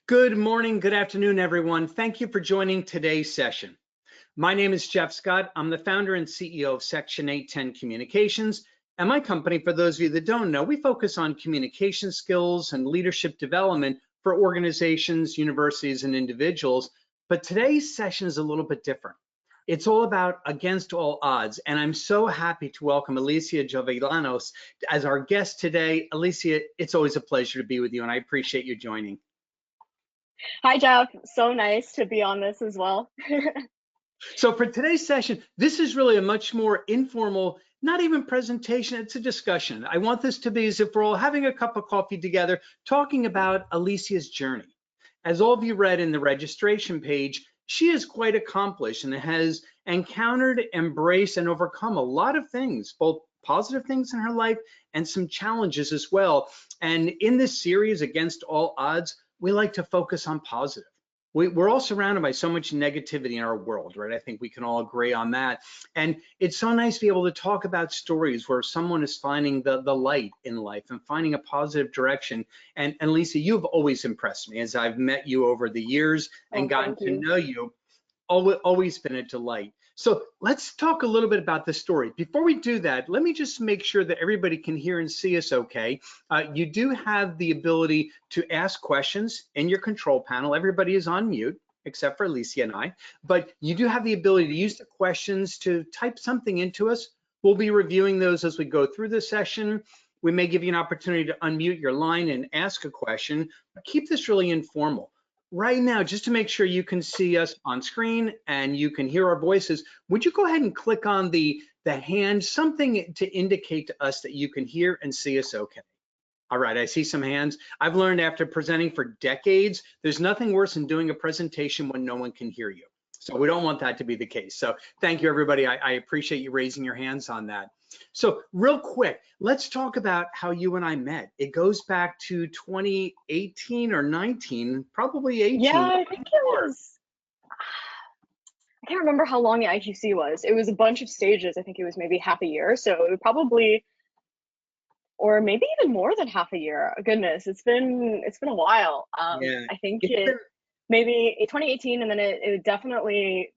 Good morning, good afternoon, everyone. Thank you for joining today's session. My name is Jeff Scott. I'm the founder and CEO of Section 810 Communications. And my company, for those of you that don't know, we focus on communication skills and leadership development for organizations, universities, and individuals. But today's session is a little bit different. It's all about against all odds. And I'm so happy to welcome Alyssia Jovellanos as our guest today. Alyssia, it's always a pleasure to be with you, and I appreciate you joining. Hi, Jeff. So nice to be on this as well. So for today's session, this is really a much more informal, not even presentation, it's a discussion. I want this to be as if we're all having a cup of coffee together, talking about Alyssia's journey. As all of you read in the registration page, she is quite accomplished and has encountered, embraced, and overcome a lot of things, both positive things in her life and some challenges as well. And in this series, Against All Odds, we like to focus on positive. We're all surrounded by so much negativity in our world, right? I think we can all agree on that. And it's so nice to be able to talk about stories where someone is finding the light in life and finding a positive direction. And Lisa, you've always impressed me as I've met you over the years and Oh, gotten thank to you. know you. Always been a delight. So let's talk a little bit about the story. Before we do that, let me just make sure that everybody can hear and see us okay. You do have the ability to ask questions in your control panel. Everybody is on mute except for Alyssia and I, but you do have the ability to use the questions to type something into us. We'll be reviewing those as we go through the session. We may give you an opportunity to unmute your line and ask a question, but keep this really informal. Right now, just to make sure you can see us on screen and you can hear our voices, would you go ahead and click on the hand, something to indicate to us that you can hear and see us okay? All right, I see some hands. I've learned after presenting for decades, there's nothing worse than doing a presentation when no one can hear you. So we don't want that to be the case. So thank you, everybody. I appreciate you raising your hands on that. So real quick, let's talk about how you and I met. It goes back to 2018 or 19, probably Yeah, 18. I think it was, I can't remember how long the IQC was. It was a bunch of stages. I think it was maybe half a year. So it would probably, or maybe even more than half a year. Goodness, it's been a while. Yeah, I think it's it been maybe 2018, and then it definitely,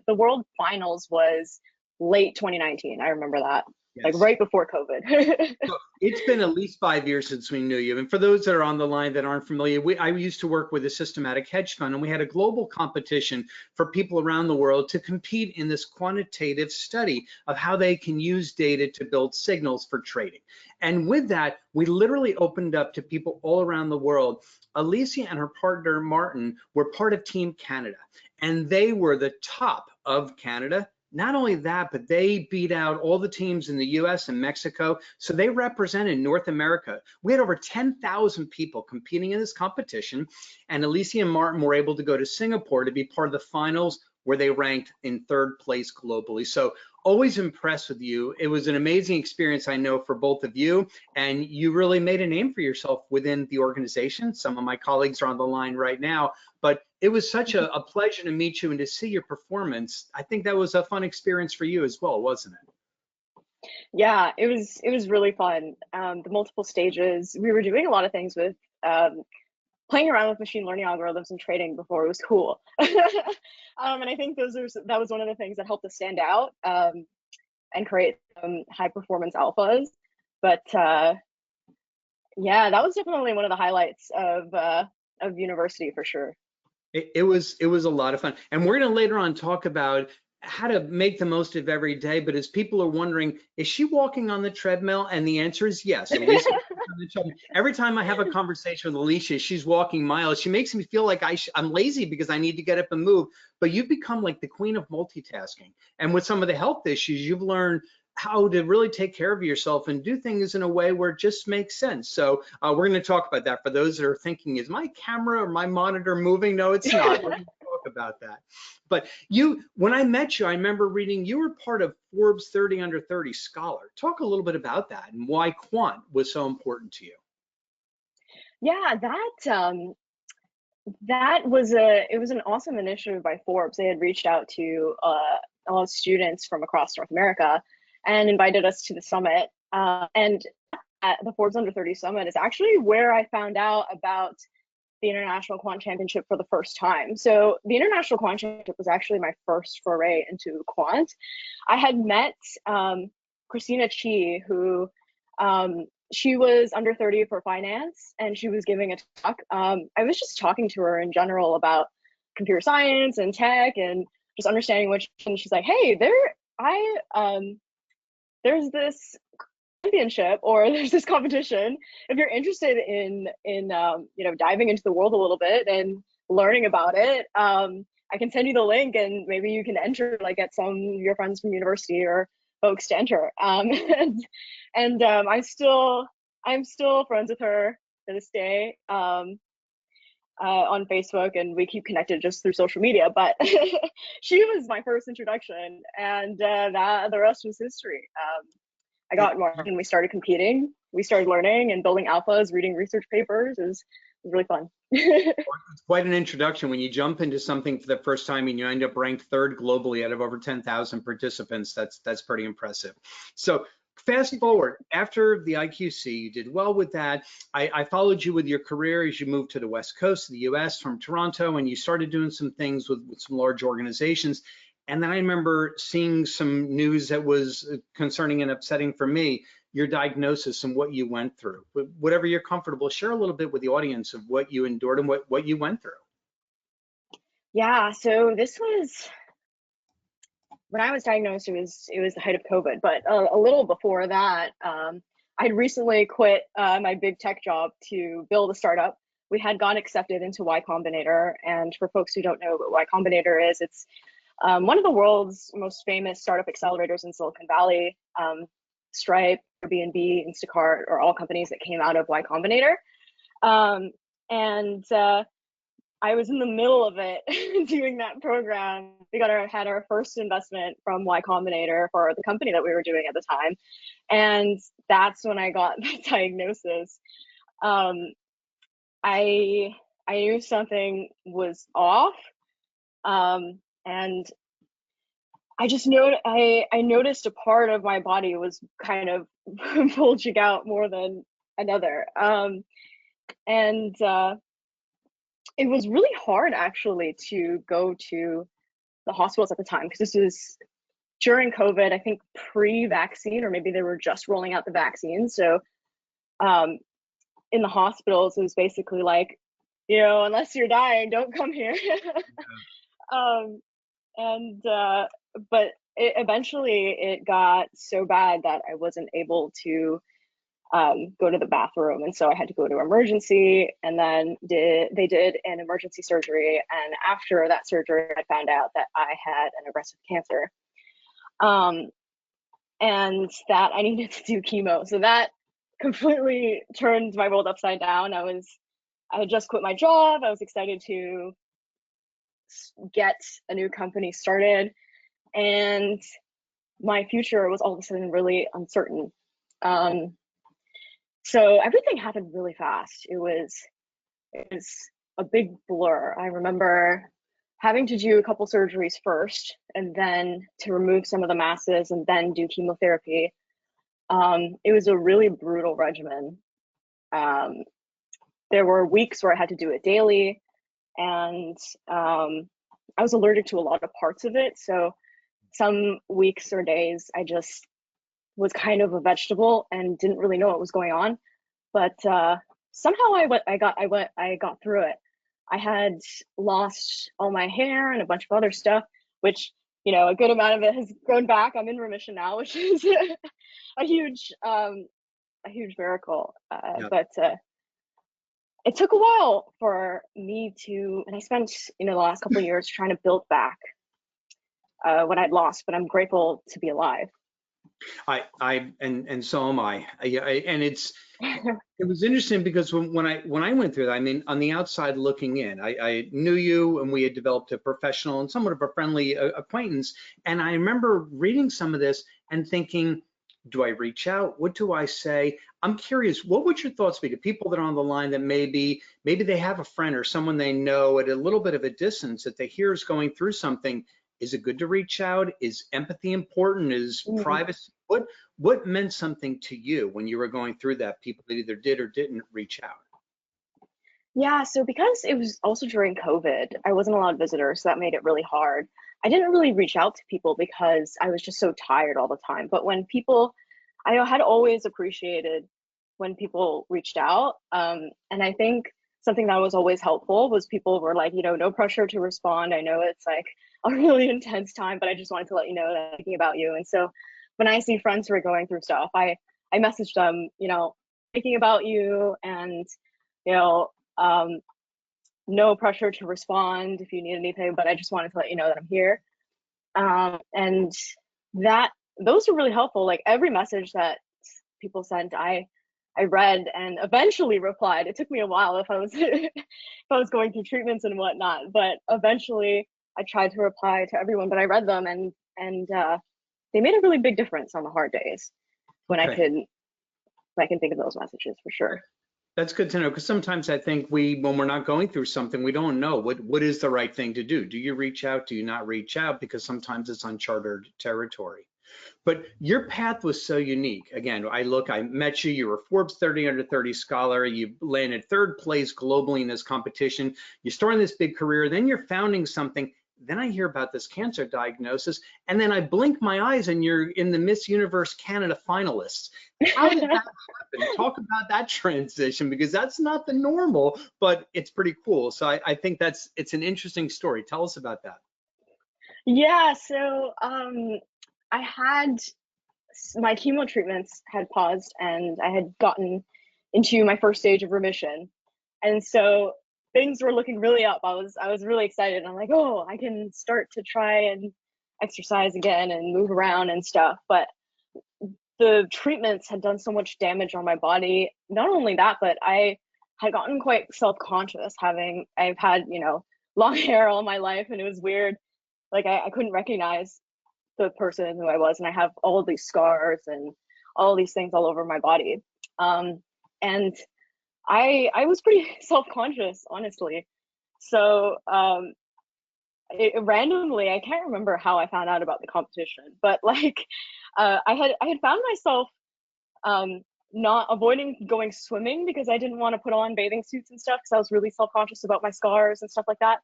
the World Finals was late 2019. I remember that, like yes. right before COVID. So it's been at least 5 years since we knew you. And for those that are on the line that aren't familiar, I used to work with a systematic hedge fund, and we had a global competition for people around the world to compete in this quantitative study of how they can use data to build signals for trading. And with that, we literally opened up to people all around the world. Alyssia and her partner, Martin, were part of Team Canada, and they were the top of Canada. Not only that, but they beat out all the teams in the US and Mexico. So they represented North America. We had over 10,000 people competing in this competition. And Alyssia and Martin were able to go to Singapore to be part of the finals where they ranked in third place globally. So always impressed with you. It was an amazing experience, I know, for both of you. And you really made a name for yourself within the organization. Some of my colleagues are on the line right now, but it was such a pleasure to meet you and to see your performance. I think that was a fun experience for you as well, wasn't it? Yeah, it was really fun. The multiple stages. We were doing a lot of things with playing around with machine learning algorithms and trading before it was cool. And I think that was one of the things that helped us stand out and create high performance alphas. But yeah, that was definitely one of the highlights of university for sure. It was a lot of fun. And we're going to later on talk about how to make the most of every day. But as people are wondering, is she walking on the treadmill? And the answer is yes. Alicia, on the treadmill. Every time I have a conversation with Alicia, she's walking miles. She makes me feel like I'm lazy because I need to get up and move. But you've become like the queen of multitasking. And with some of the health issues, you've learned how to really take care of yourself and do things in a way where it just makes sense. So we're going to talk about that. For those that are thinking, is my camera or my monitor moving? No, it's not. We're going to talk about that. But when I met you, I remember reading you were part of Forbes 30 Under 30 Scholar. Talk a little bit about that and why quant was so important to you. Yeah, that was it was an awesome initiative by Forbes. They had reached out to a lot of students from across North America and invited us to the summit. And at the Forbes Under 30 Summit is actually where I found out about the International Quant Championship for the first time. So the International Quant Championship was actually my first foray into quant. I had met Christina Chi, who she was under 30 for finance, and she was giving a talk. I was just talking to her in general about computer science and tech and just understanding which, and she's like, hey, there's this championship, or there's this competition. If you're interested in diving into the world a little bit and learning about it, I can send you the link, and maybe you can enter, like get some of your friends from university or folks to enter. I'm still friends with her to this day on Facebook, and we keep connected just through social media. But she was my first introduction, and the rest was history. I got involved and we started competing. We started learning and building alphas, reading research papers. It was really fun. It's quite an introduction when you jump into something for the first time and you end up ranked third globally out of over 10,000 participants. That's pretty impressive. So fast forward, after the IQC, you did well with that. I followed you with your career as you moved to the West Coast of the US from Toronto, and you started doing some things with some large organizations. And then I remember seeing some news that was concerning and upsetting for me, your diagnosis and what you went through. But whatever you're comfortable, share a little bit with the audience of what you endured and what you went through. Yeah, so this was, when I was diagnosed, it was the height of COVID, but a little before that, I had recently quit my big tech job to build a startup. We had gotten accepted into Y Combinator, and for folks who don't know what Y Combinator is, it's one of the world's most famous startup accelerators in Silicon Valley. Stripe, Airbnb, Instacart are all companies that came out of Y Combinator. I was in the middle of it doing that program. We had our first investment from Y Combinator for the company that we were doing at the time. And that's when I got the diagnosis. I knew something was off. And I just I noticed a part of my body was kind of bulging out more than another. It was really hard actually to go to the hospitals at the time, because this was during COVID, I think pre-vaccine, or maybe they were just rolling out the vaccine. So in the hospitals, it was basically like, unless you're dying, don't come here. But eventually it got so bad that I wasn't able to go to the bathroom, and so I had to go to emergency, and then they did an emergency surgery, and after that surgery I found out that I had an aggressive cancer, and that I needed to do chemo. So that completely turned my world upside down. I had just quit my job. I was excited to get a new company started, and my future was all of a sudden really uncertain. So everything happened really fast. It was a big blur. I remember having to do a couple surgeries first, and then to remove some of the masses, and then do chemotherapy. It was a really brutal regimen. There were weeks where I had to do it daily, and I was allergic to a lot of parts of it. So some weeks or days I just was kind of a vegetable and didn't really know what was going on. But somehow I got through it. I had lost all my hair and a bunch of other stuff, which, a good amount of it has grown back. I'm in remission now, which is a huge miracle. But it took a while for me to, and I spent, the last couple of years trying to build back what I'd lost, but I'm grateful to be alive. And so am I. And it was interesting because when I went through that, I mean, on the outside looking in, I knew you, and we had developed a professional and somewhat of a friendly acquaintance. And I remember reading some of this and thinking, do I reach out? What do I say? I'm curious, what would your thoughts be to people that are on the line that maybe they have a friend or someone they know at a little bit of a distance that they hear is going through something? Is it good to reach out? Is empathy important? Is privacy? What meant something to you when you were going through that? People that either did or didn't reach out. Yeah, so because it was also during COVID, I wasn't allowed visitors, so that made it really hard. I didn't really reach out to people because I was just so tired all the time. But when people, I had always appreciated when people reached out. And I think something that was always helpful was people were like, no pressure to respond. I know it's like a really intense time, but I just wanted to let you know that I'm thinking about you. And so when I see friends who are going through stuff, I message them, thinking about you and, you know, um, no pressure to respond if you need anything, but I just wanted to let you know that I'm here. And that those are really helpful. Like every message that people sent, I read and eventually replied. It took me a while if I was if I was going through treatments and whatnot, but eventually I tried to reply to everyone. But I read them and they made a really big difference on the hard days when Okay. I can think of those messages for sure. That's good to know, because sometimes I think when we're not going through something, we don't know what is the right thing to do. Do you reach out? Do you not reach out? Because sometimes it's uncharted territory. But your path was so unique. Again, I met you, you were Forbes 30 under 30 scholar, you landed third place globally in this competition, you're starting this big career, then you're founding something. Then I hear about this cancer diagnosis, and then I blink my eyes and you're in the Miss Universe Canada finalists. How did that happen? Talk about that transition, because that's not the normal, but it's pretty cool. So I think it's an interesting story. Tell us about that. Yeah, so I had my chemo treatments had paused and I had gotten into my first stage of remission. And so things were looking really up. I was really excited. I'm like, oh, I can start to try and exercise again and move around and stuff. But the treatments had done so much damage on my body. Not only that, but I had gotten quite self-conscious I've had, long hair all my life and it was weird. Like I couldn't recognize the person who I was, and I have all of these scars and all these things all over my body. And I was pretty self-conscious, honestly. So randomly, I can't remember how I found out about the competition, but like I had found myself um, not avoiding going swimming because I didn't want to put on bathing suits and stuff because I was really self-conscious about my scars and stuff like that.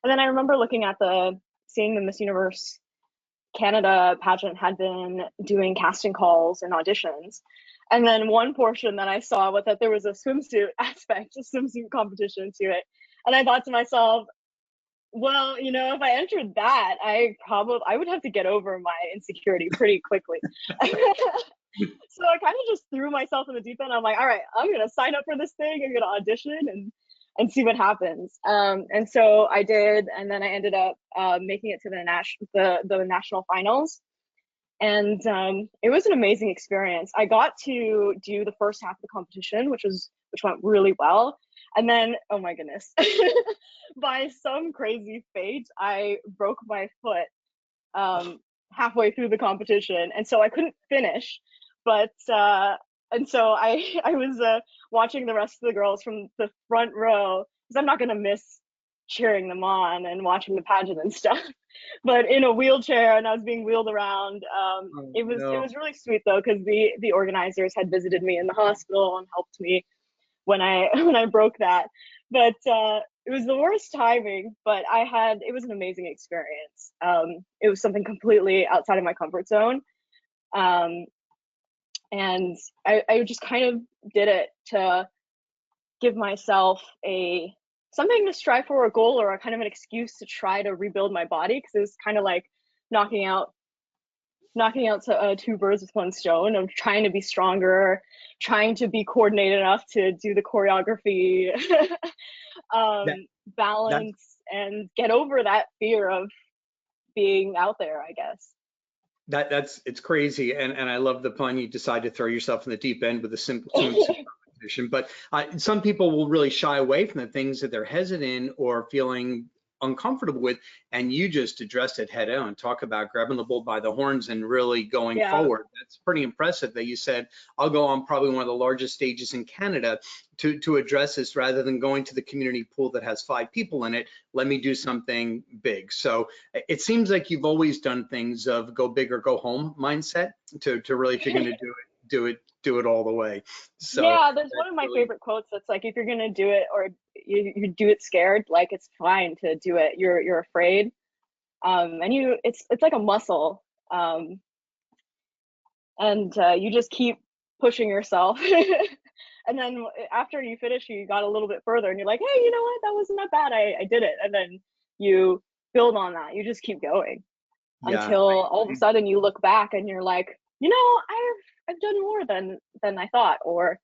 And then I remember looking at seeing the Miss Universe Canada pageant had been doing casting calls and auditions. And then one portion that I saw was that there was a swimsuit aspect, a swimsuit competition to it. And I thought to myself, well, if I entered that, I would have to get over my insecurity pretty quickly. So I kind of just threw myself in the deep end. I'm like, all right, I'm gonna sign up for this thing. I'm gonna audition and see what happens. And so I did, and then I ended up making it to the national finals, and it was an amazing experience. I got to do the first half of the competition, which went really well, and then oh my goodness, by some crazy fate, I broke my foot halfway through the competition, and so I couldn't finish. But and so I was watching the rest of the girls from the front row because I'm not gonna miss cheering them on and watching the pageant and stuff. But in a wheelchair, and I was being wheeled around. Oh, It was no. really sweet though because the organizers had visited me in the hospital and helped me when I when I broke that. But it was the worst timing, but it was an amazing experience. It was something completely outside of my comfort zone. Um, and I just kind of did it to give myself a something to strive for, a goal or a kind of an excuse to try to rebuild my body because it was kind of like knocking out two birds with one stone of trying to be stronger, trying to be coordinated enough to do the choreography, That that balance, and get over that fear of being out there, I guess. that's it's crazy, and I love the pun. You decide to throw yourself in the deep end with a simple swimsuit competition, but some people will really shy away from the things that they're hesitant or feeling uncomfortable with, and you just addressed it head on. Talk about grabbing the bull by the horns and really going Yeah. forward. That's pretty impressive that you said, I'll go on probably one of the largest stages in Canada to address this rather than going to the community pool that has 5 people in it. Let me do something big. So it seems like you've always done things of go big or go home mindset to really, if you're going to do it all the way. So Yeah, there's one that's of my really, favorite quotes that's like, if you're gonna do it or you do it scared, like it's fine to do it. You're afraid. And it's like a muscle. And you just keep pushing yourself. And then after you finish, you got a little bit further and you're like, hey, you know what? That wasn't that bad. I did it. And then you build on that. You just keep going yeah. until all of a sudden you look back and you're like, you know, I've done more than I thought, or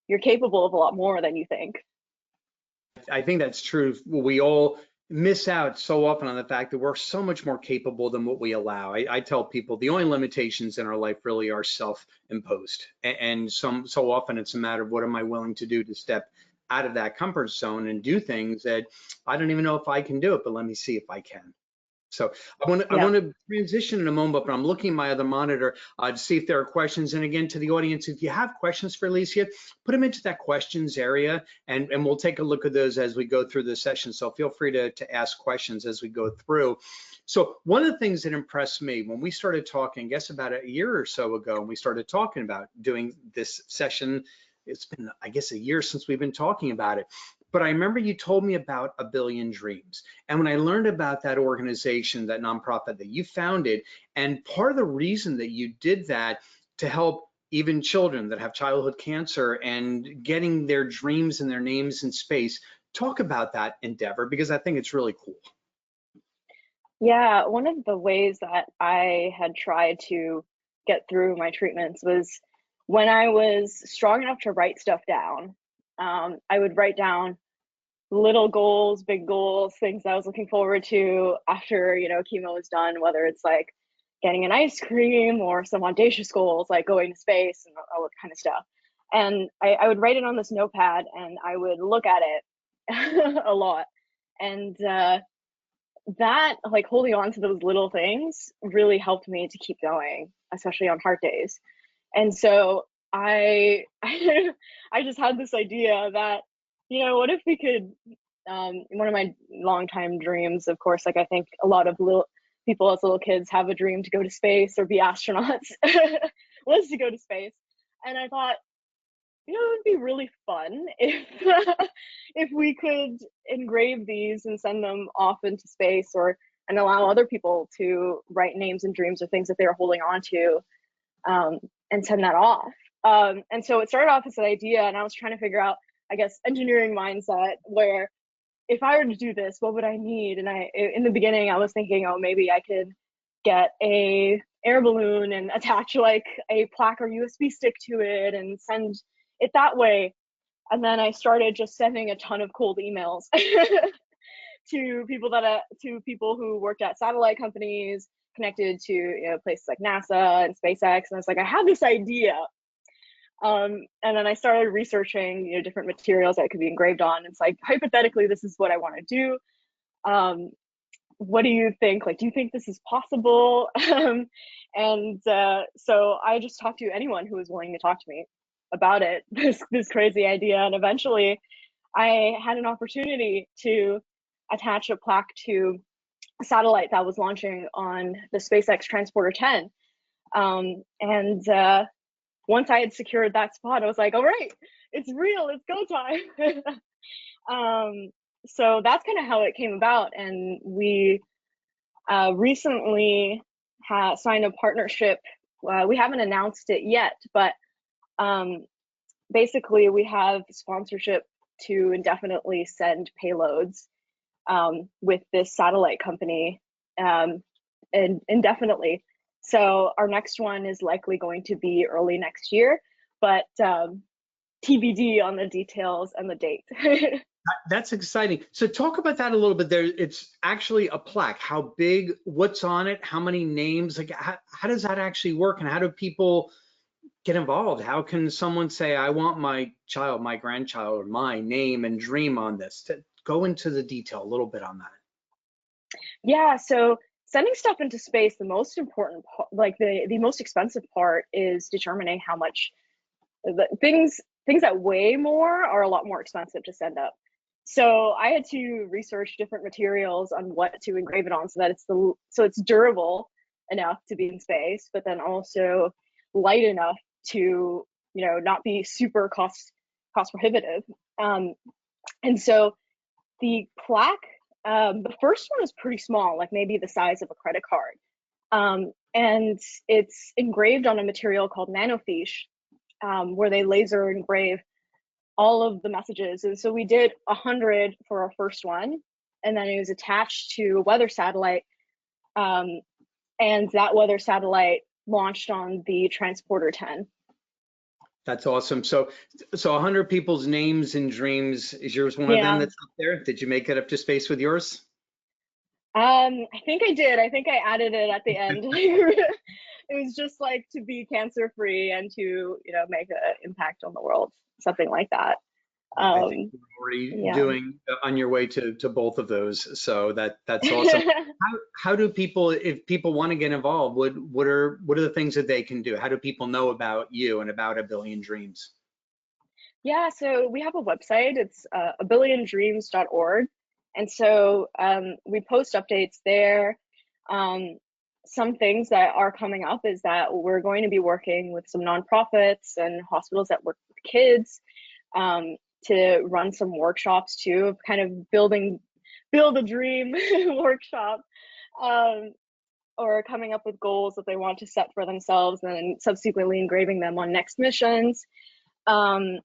you're capable of a lot more than you think. I think that's true. We all miss out so often on the fact that we're so much more capable than what we allow. I tell people the only limitations in our life really are self-imposed, and so often it's a matter of what am I willing to do to step out of that comfort zone and do things that I don't even know if I can do it, but let me see if I can. So I Yeah. want to transition in a moment, but I'm looking at my other monitor to see if there are questions. And again, to the audience, if you have questions for Alyssia, put them into that questions area, and we'll take a look at those as we go through the session. So feel free to ask questions as we go through. So one of the things that impressed me when we started talking, I guess about a year or so ago, and we started talking about doing this session, it's been, I guess, a year since we've been talking about it. But I remember you told me about A Billion Dreams. And when I learned about that organization, that nonprofit that you founded, and part of the reason that you did that to help even children that have childhood cancer and getting their dreams and their names in space, talk about that endeavor because I think it's really cool. Yeah, one of the ways that I had tried to get through my treatments was when I was strong enough to write stuff down. I would write down little goals, big goals, things I was looking forward to after, chemo was done, whether it's like getting an ice cream or some audacious goals like going to space and all that kind of stuff. And I would write it on this notepad and I would look at it a lot. And that, like holding on to those little things, really helped me to keep going, especially on hard days. And so I just had this idea that, what if we could, one of my longtime dreams, of course, like I think a lot of little people as little kids have a dream to go to space or be astronauts, was to go to space. And I thought, it would be really fun if if we could engrave these and send them off into space, or and allow other people to write names and dreams or things that they're holding on to, um, and send that off. And so it started off as an idea, and I was trying to figure out, I guess, engineering mindset, where if I were to do this, what would I need? And in the beginning, I was thinking, oh, maybe I could get a air balloon and attach like a plaque or USB stick to it and send it that way. And then I started just sending a ton of cold emails to people who worked at satellite companies connected to places like NASA and SpaceX. And I was like, I have this idea. And then I started researching different materials that could be engraved on. It's like, hypothetically, this is what I want to do. What do you think? Like, do you think this is possible? So I just talked to anyone who was willing to talk to me about it, this crazy idea. And eventually I had an opportunity to attach a plaque to a satellite that was launching on the SpaceX Transporter 10. And once I had secured that spot, I was like, all right, it's real, it's go time. So that's kind of how it came about. And we recently signed a partnership. We haven't announced it yet, but basically we have sponsorship to indefinitely send payloads with this satellite company, and indefinitely. So our next one is likely going to be early next year, but TBD on the details and the date. That's exciting. So talk about that a little bit there. It's actually a plaque. How big, what's on it, how many names, like how does that actually work and how do people get involved? How can someone say, I want my child, my grandchild, or my name and dream on this? To go into the detail a little bit on that. Yeah, so sending stuff into space, the most important part, like the most expensive part, is determining how much things that weigh more are a lot more expensive to send up. So I had to research different materials on what to engrave it on so that it's durable enough to be in space, but then also light enough to, not be super cost prohibitive. And so the plaque, the first one is pretty small, like maybe the size of a credit card. And it's engraved on a material called nanofiche, where they laser engrave all of the messages. And so we did 100 for our first one, and then it was attached to a weather satellite. And that weather satellite launched on the Transporter 10. That's awesome. So 100 people's names and dreams, is yours one of them that's up there? Did you make it up to space with yours? I think I did. I think I added it at the end. It was just like to be cancer free and to, make an impact on the world, something like that. I think you're already doing on your way to both of those. So that's awesome. How do people, if people want to get involved, what are the things that they can do? How do people know about you and about A Billion Dreams? Yeah, so we have a website. It's abilliondreams.org. And so we post updates there. Some things that are coming up is that we're going to be working with some nonprofits and hospitals that work with kids, to run some workshops too, of kind of build a dream workshop, or coming up with goals that they want to set for themselves and subsequently engraving them on next missions. And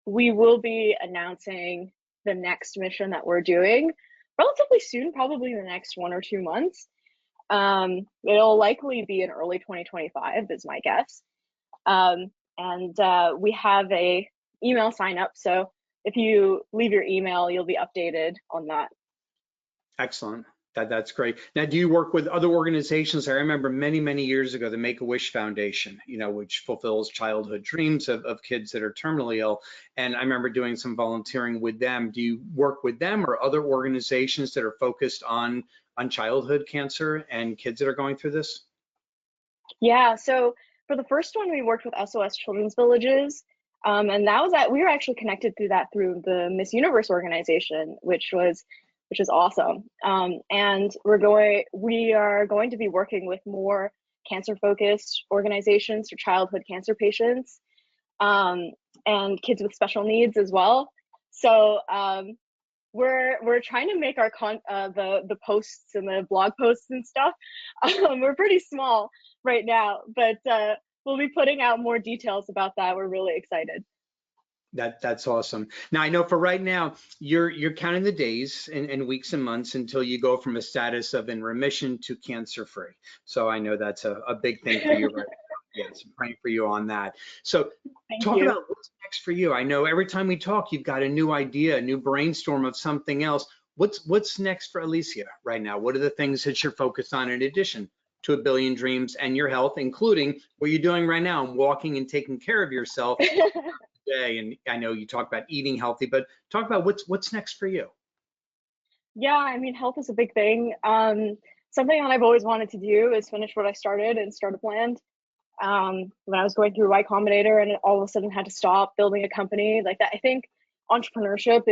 we will be announcing the next mission that we're doing relatively soon, probably in the next 1 or 2 months. It'll likely be in early 2025 is my guess. And we have a email sign up. So if you leave your email, you'll be updated on that. Excellent. That's great. Now, do you work with other organizations? I remember many years ago, the Make-A-Wish Foundation, which fulfills childhood dreams of kids that are terminally ill. And I remember doing some volunteering with them. Do you work with them or other organizations that are focused on childhood cancer and kids that are going through this? Yeah, so for the first one, we worked with SOS Children's Villages. And we were actually connected through the Miss Universe organization, which is awesome. And we are going to be working with more cancer-focused organizations for childhood cancer patients, and kids with special needs as well. So we're trying to make our the posts and the blog posts and stuff. We're pretty small right now, but we'll be putting out more details about that. We're really excited. That's awesome. Now, I know for right now, you're counting the days and weeks and months until you go from a status of in remission to cancer free. So I know that's a big thing for you right now. Yes, I'm praying for you on that. So talk about what's next for you. I know every time we talk, you've got a new idea, a new brainstorm of something else. What's next for Alyssia right now? What are the things that you're focused on in addition to A Billion Dreams and your health, including what you're doing right now and walking and taking care of yourself? And I know you talk about eating healthy, but talk about what's next for you. Yeah, I mean, health is a big thing. Something that I've always wanted to do is finish what I started in Startup Land. When I was going through Y Combinator and all of a sudden had to stop building a company like that. I think entrepreneurship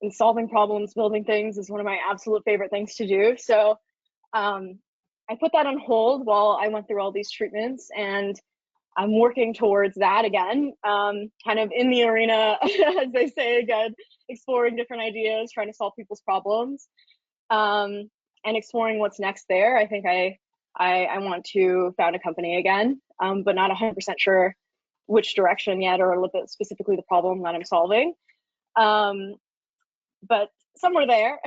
and solving problems, building things is one of my absolute favorite things to do. So I put that on hold while I went through all these treatments, and I'm working towards that again, kind of in the arena, as they say again, exploring different ideas, trying to solve people's problems, and exploring what's next there. I think I want to found a company again, but not 100% sure which direction yet, or a little bit specifically the problem that I'm solving. But somewhere there,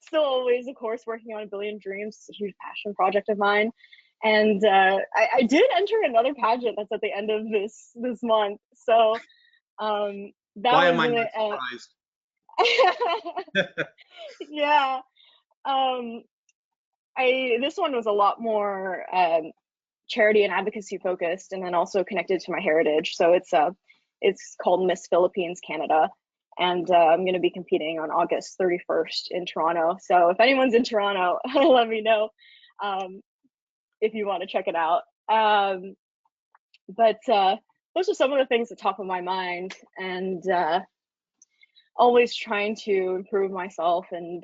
still always, of course, working on A Billion Dreams. It's a huge passion project of mine. And I did enter another pageant that's at the end of this month. So that Why am I not surprised? Yeah. This one was a lot more charity and advocacy focused, and then also connected to my heritage. So it's called Miss Philippines Canada, and I'm going to be competing on August 31st in Toronto. So if anyone's in Toronto, let me know. If you want to check it out. But those are some of the things at the top of my mind, and always trying to improve myself and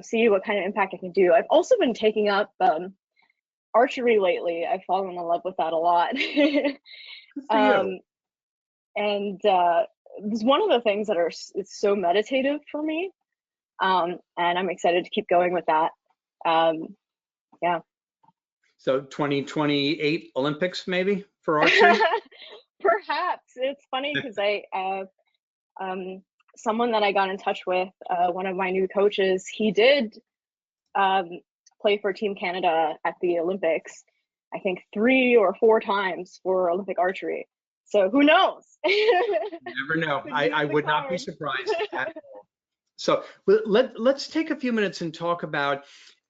see what kind of impact I can do. I've also been taking up archery lately. I've fallen in love with that a lot. Good for you. um, and it's one of the things that it's so meditative for me. And I'm excited to keep going with that. Yeah. So 2028 Olympics maybe for archery? Perhaps. It's funny because um, someone that I got in touch with, one of my new coaches, he did um, play for Team Canada at the Olympics, I think 3 or 4 times for Olympic archery. So who knows? You never know. Could be I in the would not be cards. surprised at all. So let's take a few minutes and talk about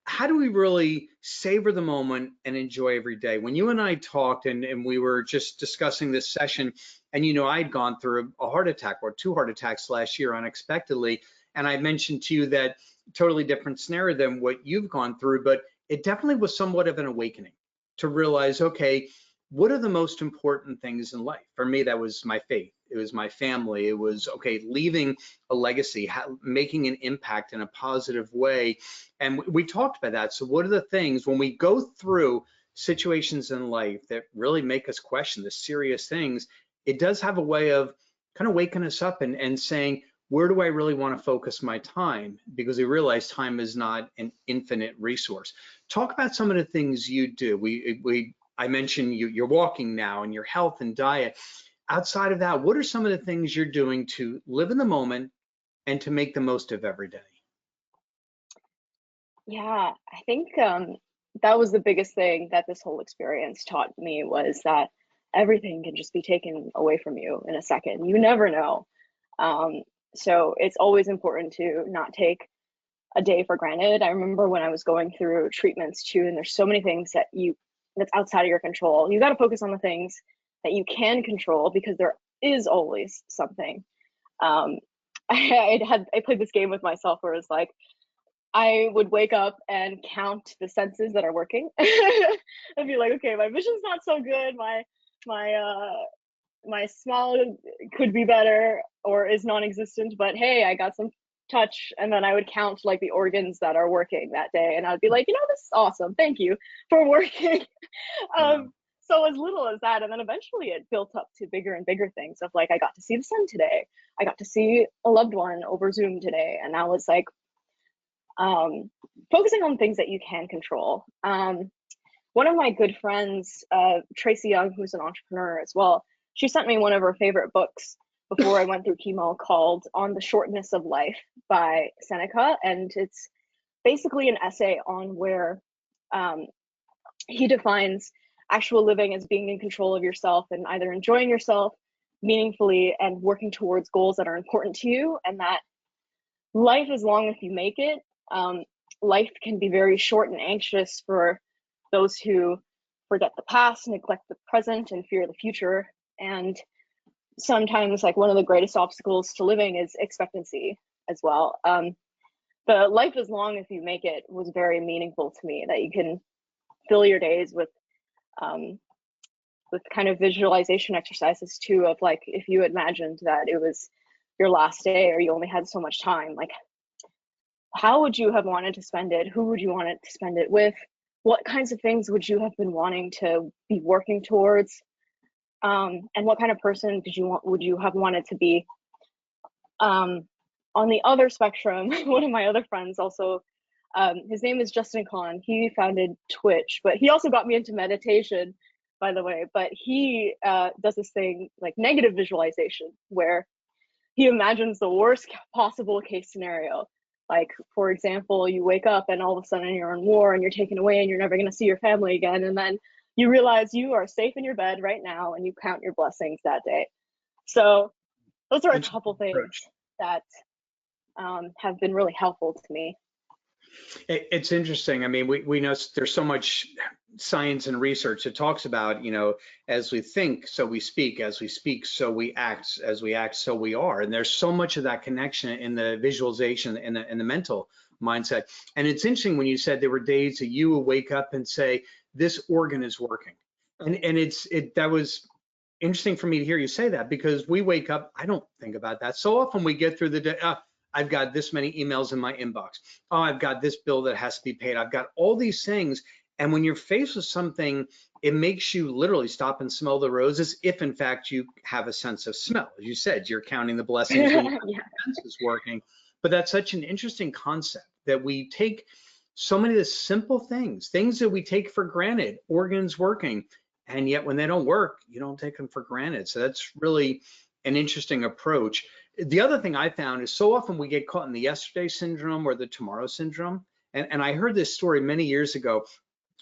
how do we really savor the moment and enjoy every day. When you and I talked and we were just discussing this session, and I'd gone through a heart attack or 2 heart attacks last year unexpectedly, and I mentioned to you that totally different scenario than what you've gone through, but it definitely was somewhat of an awakening to realize, okay, what are the most important things in life? For me, that was my faith. It was my family. It was, okay, leaving a legacy, making an impact in a positive way. And we talked about that. So what are the things when we go through situations in life that really make us question the serious things, it does have a way of kind of waking us up and saying, where do I really want to focus my time? Because we realize time is not an infinite resource. Talk about some of the things you do. I mentioned you're walking now and your health and diet. Outside of that, what are some of the things you're doing to live in the moment and to make the most of every day? Yeah, I think that was the biggest thing that this whole experience taught me was that everything can just be taken away from you in a second. You never know. Um, so it's always important to not take a day for granted. I remember when I was going through treatments too, and there's so many things that's outside of your control. You got to focus on the things that you can control because there is always something. Um, I played this game with myself where it's like I would wake up and count the senses that are working. I'd be like, okay, my vision's not so good. My my smell could be better or is non-existent, but hey, I got some touch. And then I would count like the organs that are working that day, and I'd be like, this is awesome. Thank you for working. Wow. So as little as that, and then eventually it built up to bigger and bigger things of like I got to see the sun today. I got to see a loved one over Zoom today, and that was like um, focusing on things that you can control. One of my good friends, Tracy Young, who's an entrepreneur as well, she sent me one of her favorite books before I went through chemo called On the Shortness of Life by Seneca. And it's basically an essay on where he defines actual living as being in control of yourself and either enjoying yourself meaningfully and working towards goals that are important to you, and that life is long if you make it. Life can be very short and anxious for those who forget the past, neglect the present, and fear the future. And sometimes, like, one of the greatest obstacles to living is expectancy as well. The life is long if you make it was very meaningful to me, that you can fill your days with kind of visualization exercises too, of like if you imagined that it was your last day or you only had so much time, like how would you have wanted to spend it? Who would you want it to spend it with? What kinds of things would you have been wanting to be working towards? And what kind of person would you have wanted to be? On the other spectrum, one of my other friends also, his name is Justin Kahn. He founded Twitch, but he also got me into meditation, by the way. But he does this thing like negative visualization, where he imagines the worst possible case scenario. Like, for example, you wake up and all of a sudden you're in war and you're taken away and you're never going to see your family again. And then you realize you are safe in your bed right now and you count your blessings that day. So those are a couple Interesting things approach. that have been really helpful to me. It's interesting. I mean, we know there's so much science and research that talks about, as we think, so we speak, as we speak, so we act, as we act, so we are. And there's so much of that connection in the visualization and the mental mindset. And it's interesting when you said there were days that you would wake up and say, this organ is working. And that was interesting for me to hear you say that, because we wake up, I don't think about that. So often we get through the day, I've got this many emails in my inbox. Oh, I've got this bill that has to be paid. I've got all these things. And when you're faced with something, it makes you literally stop and smell the roses if in fact you have a sense of smell. As you said, you're counting the blessings when you have Yeah. your senses working. But that's such an interesting concept that we take so many of the simple things that we take for granted, organs working, and yet when they don't work, you don't take them for granted. So that's really an interesting approach. The other thing I found is so often we get caught in the yesterday syndrome or the tomorrow syndrome. And I heard this story many years ago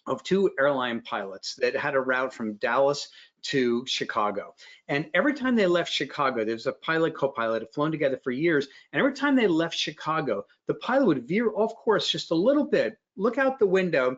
of two airline pilots that had a route from Dallas to Chicago. And every time they left Chicago, there was a pilot, co-pilot, had flown together for years. And every time they left Chicago, the pilot would veer off course just a little bit, look out the window,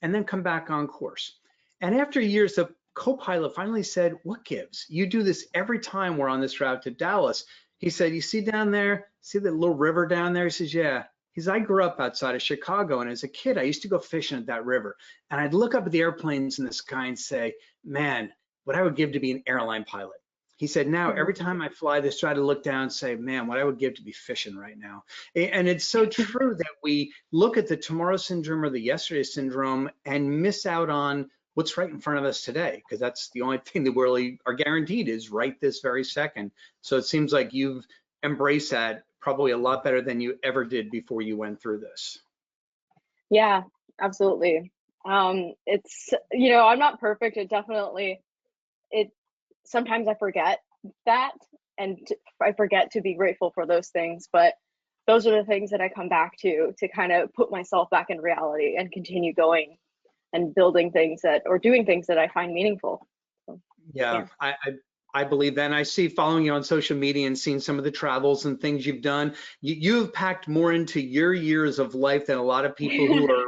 and then come back on course. And after years, the co-pilot finally said, "What gives? You do this every time we're on this route to Dallas." He said, "You see down there, see that little river down there?" He says, "Yeah." He says, "I grew up outside of Chicago, and as a kid, I used to go fishing at that river. And I'd look up at the airplanes in the sky and say, man, what I would give to be an airline pilot." He said, "Now, every time I fly this, try to look down and say, man, what I would give to be fishing right now." And it's so true that we look at the tomorrow syndrome or the yesterday syndrome and miss out on what's right in front of us today, because that's the only thing that we really are guaranteed is right this very second. So it seems like you've embraced that probably a lot better than you ever did before you went through this. Yeah, absolutely. It's, you know, I'm not perfect. It sometimes I forget that, and I forget to be grateful for those things, but those are the things that I come back to kind of put myself back in reality and continue going and building things that, or doing things that I find meaningful. So, Yeah, yeah. I believe that. And I see following you on social media and seeing some of the travels and things you've done. You've packed more into your years of life than a lot of people who are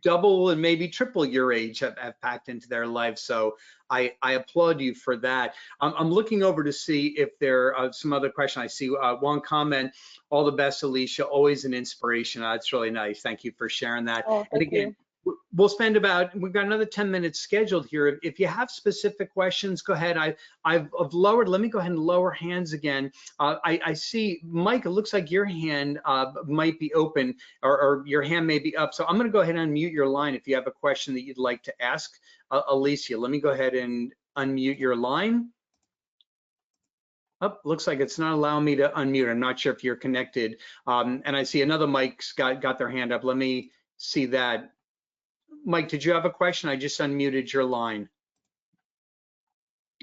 double and maybe triple your age have packed into their life. So I applaud you for that. I'm looking over to see if there are some other questions. I see one comment, "All the best, Alyssia, always an inspiration." That's really nice. Thank you for sharing that. Oh, And thank again, you. we've got another 10 minutes scheduled here. If you have specific questions, go ahead. I've lowered, let me go ahead and lower hands again. I see, Mike, it looks like your hand might be open, or your hand may be up. So I'm gonna go ahead and unmute your line if you have a question that you'd like to ask. Alyssia, let me go ahead and unmute your line. Oh, looks like it's not allowing me to unmute. I'm not sure if you're connected. And I see another Mike's got their hand up. Let me see that. Mike, did you have a question? I just unmuted your line.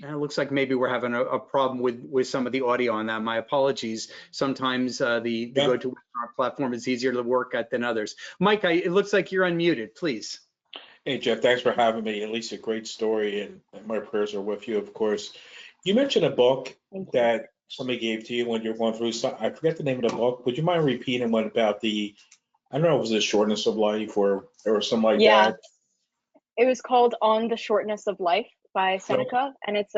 And it looks like maybe we're having a problem with some of the audio on that. My apologies. Sometimes the GoToWebinar platform is easier to work at than others. Mike, it looks like you're unmuted. Please. Hey, Jeff, thanks for having me. At least a great story, and my prayers are with you, of course. You mentioned a book Thank you. that somebody gave to you when you're going through some, I forget the name of the book. Would you mind repeating what about I don't know if it was the shortness of life or something like Yeah, that? it was called On the Shortness of Life by Okay. Seneca, and it's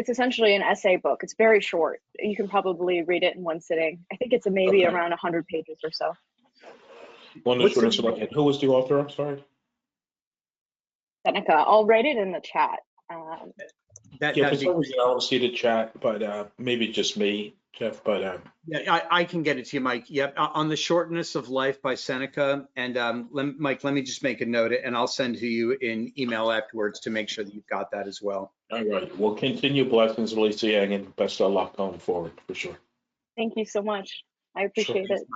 essentially an essay book. It's very short. You can probably read it in one sitting. I think it's maybe Okay. around 100 pages or so. On the What's shortness of the life. And who was the author? I'm sorry. Seneca. I'll write it in the chat. Yeah, for that'd be some reason I don't see the chat, but maybe just me, Jeff. But Yeah, I can get it to you, Mike. Yep, on the shortness of life by Seneca. And Mike, let me just make a note, and I'll send to you in email afterwards to make sure that you've got that as well. all right, we'll continue blessings, Alicia, and best of luck going forward for sure. Thank you so much. I Sure. appreciate it.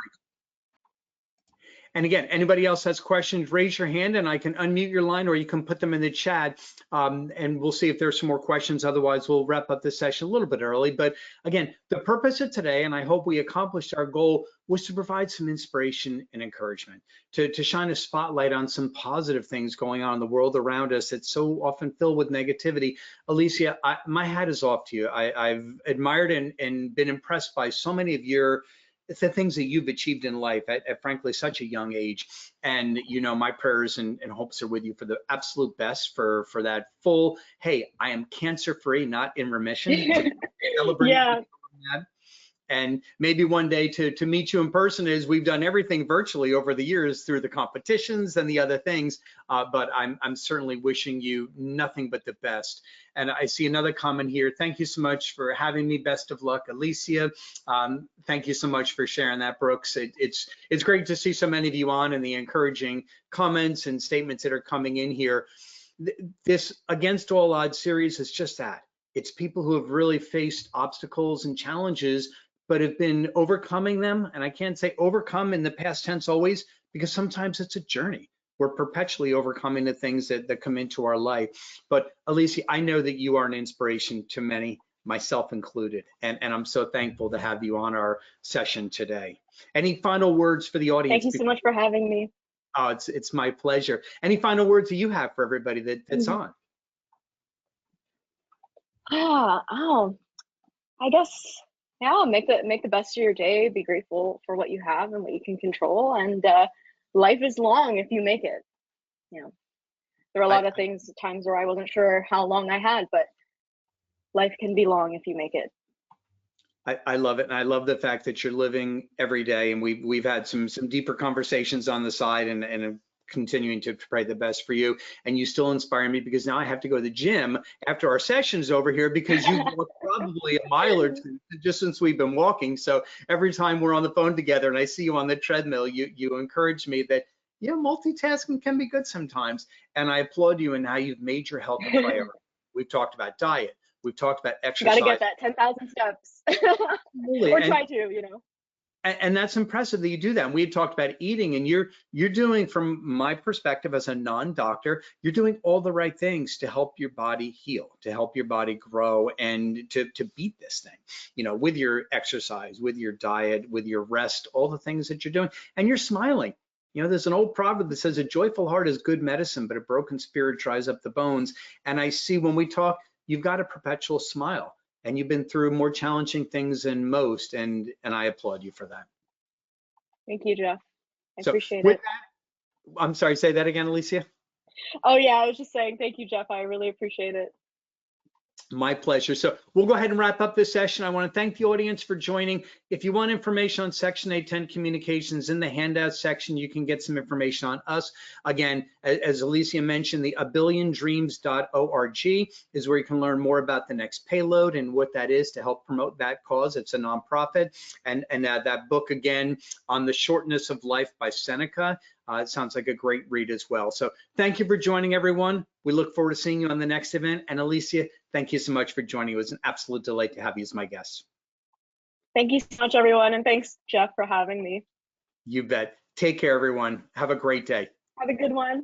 And again, anybody else has questions, raise your hand and I can unmute your line, or you can put them in the chat, and we'll see if there's some more questions. Otherwise, we'll wrap up this session a little bit early. But again, the purpose of today, and I hope we accomplished our goal, was to provide some inspiration and encouragement, to shine a spotlight on some positive things going on in the world around us that's so often filled with negativity. Alyssia, my hat is off to you. I've admired and been impressed by so many of the things that you've achieved in life at frankly such a young age. And you know, my prayers and hopes are with you for the absolute best for that full, hey, I am cancer free, not in remission. So celebrate Yeah, that. And maybe one day to meet you in person, as we've done everything virtually over the years through the competitions and the other things. But I'm certainly wishing you nothing but the best. And I see another comment here. Thank you so much for having me. Best of luck, Alyssia. Thank you so much for sharing that, Brooks. It's great to see so many of you on, and the encouraging comments and statements that are coming in here. This Against All Odds series is just that. It's people who have really faced obstacles and challenges, but have been overcoming them. And I can't say overcome in the past tense always, because sometimes it's a journey. We're perpetually overcoming the things that come into our life. But Alyssia, I know that you are an inspiration to many, myself included. And I'm so thankful to have you on our session today. Any final words for the audience? Thank you so much for having me. Oh, it's my pleasure. Any final words that you have for everybody that's on? I guess, yeah, make the best of your day. Be grateful for what you have and what you can control. And life is long if you make it. You know, there were a lot of times where I wasn't sure how long I had, but life can be long if you make it. I love it, and I love the fact that you're living every day. And we've had some deeper conversations on the side, and continuing to pray the best for you. And you still inspire me, because now I have to go to the gym after our session's over here, because you walk probably a mile or two just since we've been walking. So every time we're on the phone together and I see you on the treadmill, you encourage me that, you know, multitasking can be good sometimes. And I applaud you in how you've made your health a priority. We've talked about diet. We've talked about exercise. You gotta get that 10,000 steps. Or try to, you know. And that's impressive that you do that. And we had talked about eating, and you're doing, from my perspective as a non-doctor, you're doing all the right things to help your body heal, to help your body grow, and to beat this thing, you know, with your exercise, with your diet, with your rest, all the things that you're doing. And you're smiling. You know, there's an old proverb that says a joyful heart is good medicine, but a broken spirit dries up the bones. And I see when we talk, you've got a perpetual smile, and you've been through more challenging things than most, and I applaud you for that. Thank you, Jeff. I appreciate with it. That, I'm sorry, say that again, Alyssia. Oh yeah, I was just saying thank you, Jeff. I really appreciate it. My pleasure. So we'll go ahead and wrap up this session. I want to thank the audience for joining. If you want information on Section 810 communications, in the handout section, you can get some information on us. Again, as Alyssia mentioned, the abillionDreams.org is where you can learn more about the next payload and what that is to help promote that cause. It's a nonprofit. And that book, again, On the Shortness of Life by Seneca, it sounds like a great read as well. So thank you for joining, everyone. We look forward to seeing you on the next event. And Alyssia, thank you so much for joining. It was an absolute delight to have you as my guest. Thank you so much, everyone. And thanks, Jeff, for having me. You bet. Take care, everyone. Have a great day. Have a good one.